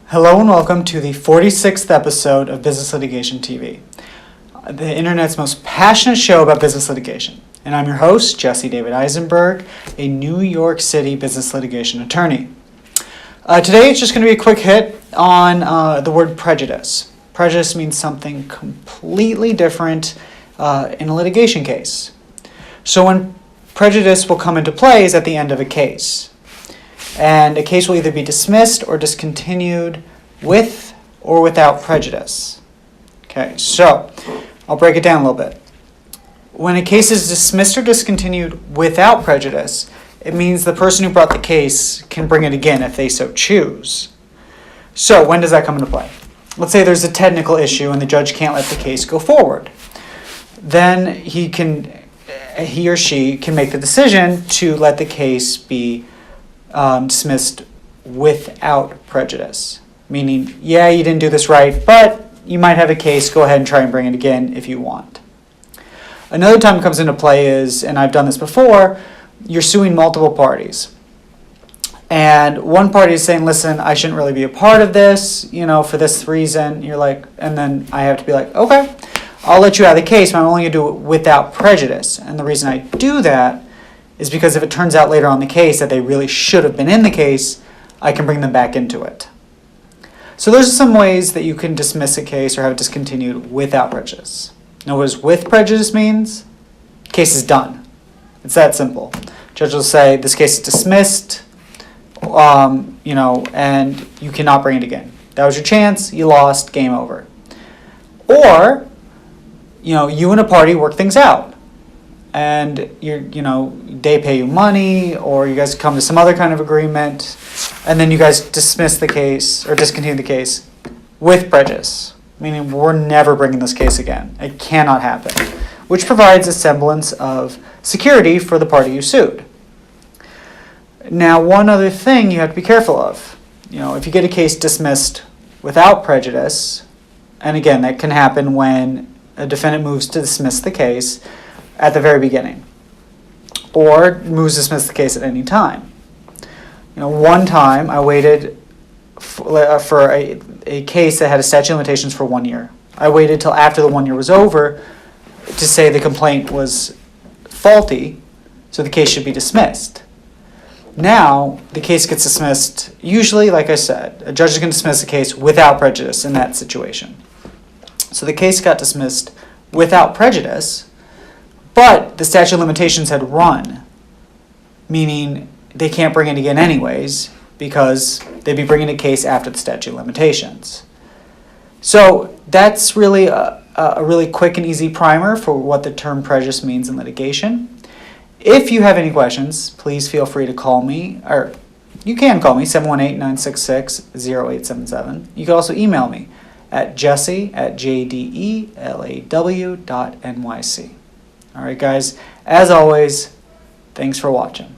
Hello and welcome to the 46th episode of Business Litigation TV, the internet's most passionate show about business litigation. And I'm your host, Jesse David Eisenberg, a New York City business litigation attorney. Today it's just going to be a quick hit on the word prejudice. Prejudice means something completely different in a litigation case. So when prejudice will come into play is at the end of a case. And a case will either be dismissed or discontinued with or without prejudice. Okay, so I'll break it down a little bit. When a case is dismissed or discontinued without prejudice, it means the person who brought the case can bring it again if they so choose. So when does that come into play? Let's say there's a technical issue and the judge can't let the case go forward. Then he or she can make the decision to let the case be dismissed without prejudice. Meaning, yeah, you didn't do this right, but you might have a case, go ahead and try and bring it again if you want. Another time it comes into play is, and I've done this before, you're suing multiple parties. And one party is saying, listen, I shouldn't really be a part of this, for this reason. You're like, and then I have to be like, okay, I'll let you out of the case, but I'm only going to do it without prejudice. And the reason I do that is because if it turns out later on in the case that they really should have been in the case, I can bring them back into it. So those are some ways that you can dismiss a case or have it discontinued without prejudice. Now, what with prejudice means? Case is done. It's that simple. Judge will say, this case is dismissed, and you cannot bring it again. That was your chance, you lost, game over. Or, you and a party work things out. And they pay you money, or you guys come to some other kind of agreement, and then you guys dismiss the case or discontinue the case with prejudice, meaning we're never bringing this case again. It cannot happen, which provides a semblance of security for the party you sued. Now, one other thing you have to be careful of, if you get a case dismissed without prejudice, and again, that can happen when a defendant moves to dismiss the case at the very beginning, or moves to dismiss the case at any time. One time I waited for a case that had a statute of limitations for 1 year. I waited till after the 1 year was over to say the complaint was faulty, so the case should be dismissed. Now, the case gets dismissed, usually, like I said, a judge is going to dismiss the case without prejudice in that situation. So the case got dismissed without prejudice, but the statute of limitations had run, meaning they can't bring it again anyways because they'd be bringing a case after the statute of limitations. So that's really a really quick and easy primer for what the term prejudice means in litigation. If you have any questions, please feel free to call me, or you can call me, 718-966-0877. You can also email me at jesse@jdelaw.nyc. All right, guys, as always, thanks for watching.